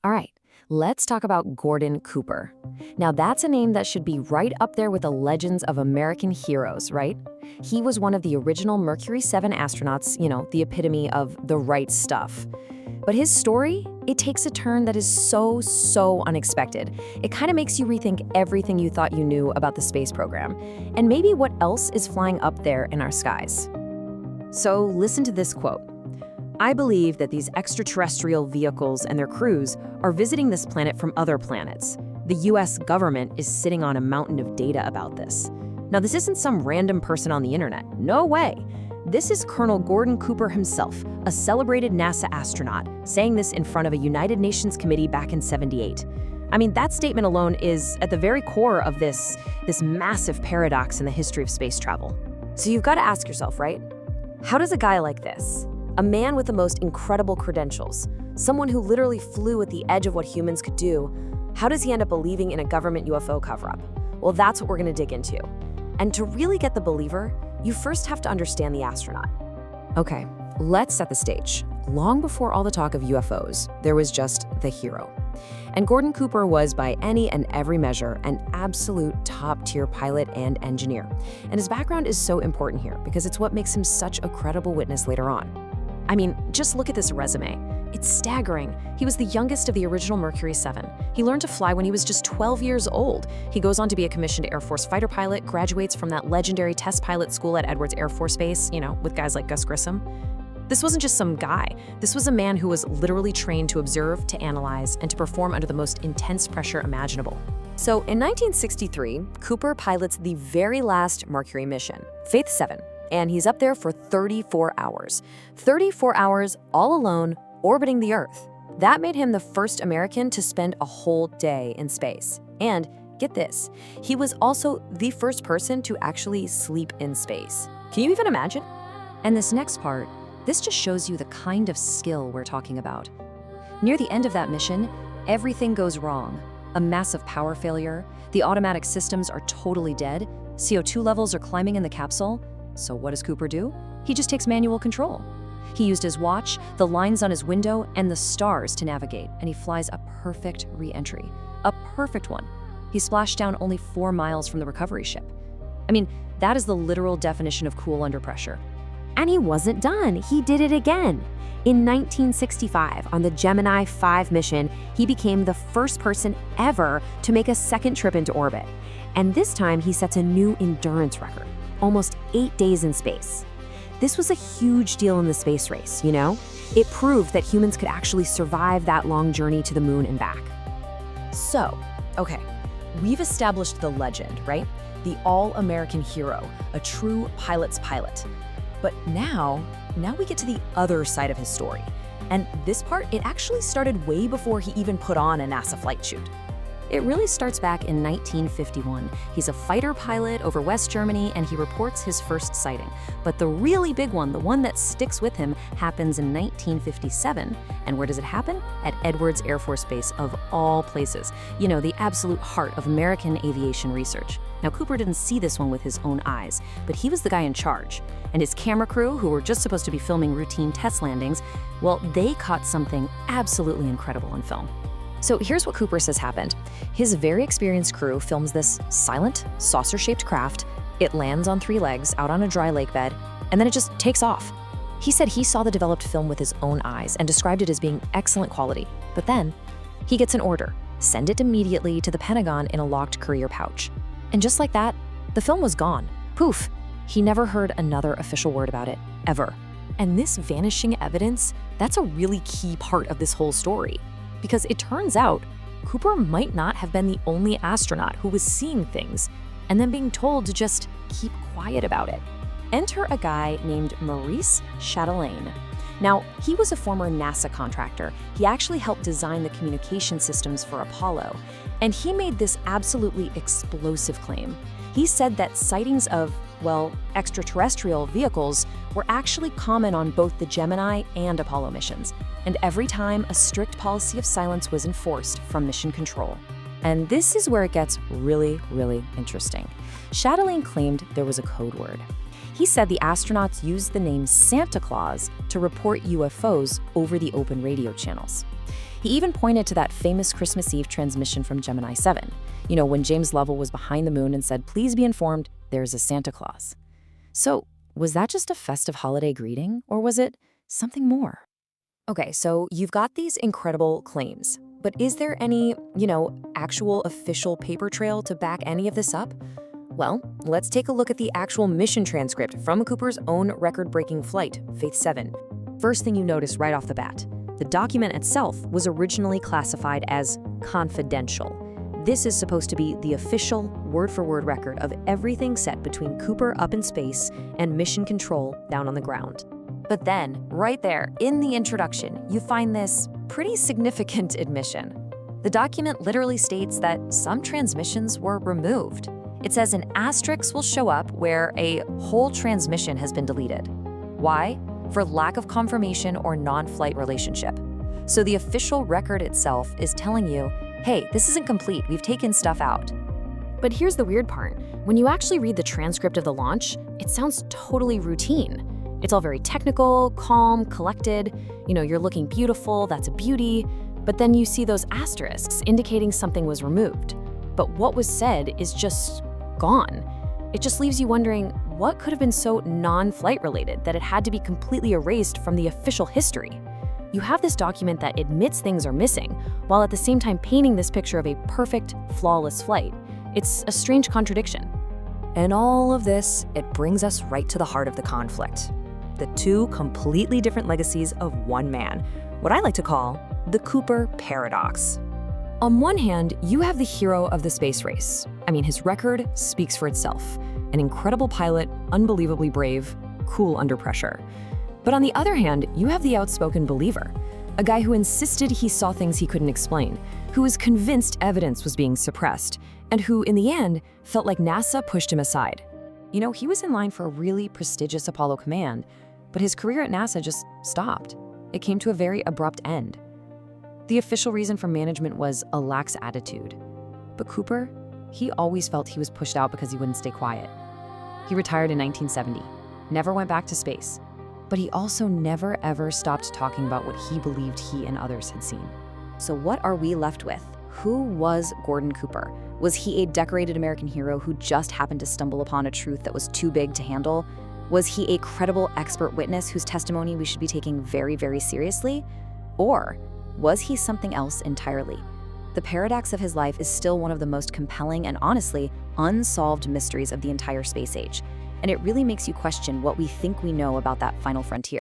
All right, let's talk about Gordon Cooper. Now, that's a name that should be right up there with the legends of American heroes, right? He was one of the original Mercury 7 astronauts, the epitome of the right stuff. But his story, it takes a turn that is so unexpected. It kind of makes you rethink everything you thought you knew about the space program, and maybe what else is flying up there in our skies. So listen to this quote. "I believe that these extraterrestrial vehicles and their crews are visiting this planet from other planets. The US government is sitting on a mountain of data about this." Now, this isn't some random person on the internet. No way. This is Colonel Gordon Cooper himself, a celebrated NASA astronaut, saying this in front of a United Nations committee back in '78. I mean, that statement alone is at the very core of this massive paradox in the history of space travel. So you've got to ask yourself, right? How does a guy like this, a man with the most incredible credentials, someone who literally flew at the edge of what humans could do, how does he end up believing in a government UFO cover-up? Well, that's what we're going to dig into. And to really get the believer, you first have to understand the astronaut. Okay, let's set the stage. Long before all the talk of UFOs, there was just the hero. And Gordon Cooper was, by any and every measure, an absolute top-tier pilot and engineer. And his background is so important here because it's what makes him such a credible witness later on. I mean, just look at this resume. It's staggering. He was the youngest of the original Mercury 7. He learned to fly when he was just 12 years old. He goes on to be a commissioned Air Force fighter pilot, graduates from that legendary test pilot school at Edwards Air Force Base, with guys like Gus Grissom. This wasn't just some guy. This was a man who was literally trained to observe, to analyze, and to perform under the most intense pressure imaginable. So in 1963, Cooper pilots the very last Mercury mission, Faith 7, and he's up there for 34 hours. 34 hours all alone, orbiting the Earth. That made him the first American to spend a whole day in space. And get this, he was also the first person to actually sleep in space. Can you even imagine? And this next part, this just shows you the kind of skill we're talking about. Near the end of that mission, everything goes wrong. A massive power failure, the automatic systems are totally dead, CO2 levels are climbing in the capsule. So what does Cooper do? He just takes manual control. He used his watch, the lines on his window, and the stars to navigate, and he flies a perfect re-entry. A perfect one. He splashed down only 4 miles from the recovery ship. I mean, that is the literal definition of cool under pressure. And he wasn't done. He did it again. In 1965, on the Gemini 5 mission, he became the first person ever to make a second trip into orbit. And this time, he sets a new endurance record, almost 8 days in space. This was a huge deal in the space race, It proved that humans could actually survive that long journey to the moon and back. So, okay, we've established the legend, right? The all-American hero, a true pilot's pilot. But now we get to the other side of his story. And this part, it actually started way before he even put on a NASA flight chute. It really starts back in 1951. He's a fighter pilot over West Germany, and he reports his first sighting. But the really big one, the one that sticks with him, happens in 1957. And where does it happen? At Edwards Air Force Base, of all places. The absolute heart of American aviation research. Now, Cooper didn't see this one with his own eyes, but he was the guy in charge. And his camera crew, who were just supposed to be filming routine test landings, well, they caught something absolutely incredible on film. So here's what Cooper says happened. His very experienced crew films this silent, saucer-shaped craft. It lands on 3 legs out on a dry lake bed, and then it just takes off. He said he saw the developed film with his own eyes and described it as being excellent quality. But then, he gets an order. Send it immediately to the Pentagon in a locked courier pouch. And just like that, the film was gone. Poof! He never heard another official word about it, ever. And this vanishing evidence, that's a really key part of this whole story. Because it turns out, Cooper might not have been the only astronaut who was seeing things and then being told to just keep quiet about it. Enter a guy named Maurice Chatelain. Now, he was a former NASA contractor. He actually helped design the communication systems for Apollo, and he made this absolutely explosive claim. He said that sightings of, extraterrestrial vehicles were actually common on both the Gemini and Apollo missions, and every time a strict policy of silence was enforced from mission control. And this is where it gets really interesting. Chatelain claimed there was a code word. He said the astronauts used the name Santa Claus to report UFOs over the open radio channels. He even pointed to that famous Christmas Eve transmission from Gemini 7, when James Lovell was behind the moon and said, "Please be informed, there's a Santa Claus." So, was that just a festive holiday greeting, or was it something more? Okay, so you've got these incredible claims, but is there any, actual official paper trail to back any of this up? Well, let's take a look at the actual mission transcript from Cooper's own record-breaking flight, Faith 7. First thing you notice right off the bat, the document itself was originally classified as confidential. This is supposed to be the official, word-for-word record of everything said between Cooper up in space and mission control down on the ground. But then, right there, in the introduction, you find this pretty significant admission. The document literally states that some transmissions were removed. It says an asterisk will show up where a whole transmission has been deleted. Why? For lack of confirmation or non-flight relationship. So the official record itself is telling you, hey, this isn't complete, we've taken stuff out. But here's the weird part. When you actually read the transcript of the launch, it sounds totally routine. It's all very technical, calm, collected. You're looking beautiful, that's a beauty. But then you see those asterisks indicating something was removed. But what was said is just gone. It just leaves you wondering, what could have been so non-flight related that it had to be completely erased from the official history? You have this document that admits things are missing, while at the same time painting this picture of a perfect, flawless flight. It's a strange contradiction. And all of this, it brings us right to the heart of the conflict. The two completely different legacies of one man, what I like to call the Cooper paradox. On one hand, you have the hero of the space race. His record speaks for itself. An incredible pilot, unbelievably brave, cool under pressure. But on the other hand, you have the outspoken believer, a guy who insisted he saw things he couldn't explain, who was convinced evidence was being suppressed, and who, in the end, felt like NASA pushed him aside. He was in line for a really prestigious Apollo command, but his career at NASA just stopped. It came to a very abrupt end. The official reason for management was a lax attitude. But Cooper, he always felt he was pushed out because he wouldn't stay quiet. He retired in 1970, never went back to space, but he also never ever stopped talking about what he believed he and others had seen. So what are we left with? Who was Gordon Cooper? Was he a decorated American hero who just happened to stumble upon a truth that was too big to handle? Was he a credible expert witness whose testimony we should be taking very, very seriously? Or was he something else entirely? The paradox of his life is still one of the most compelling and honestly unsolved mysteries of the entire space age. And it really makes you question what we think we know about that final frontier.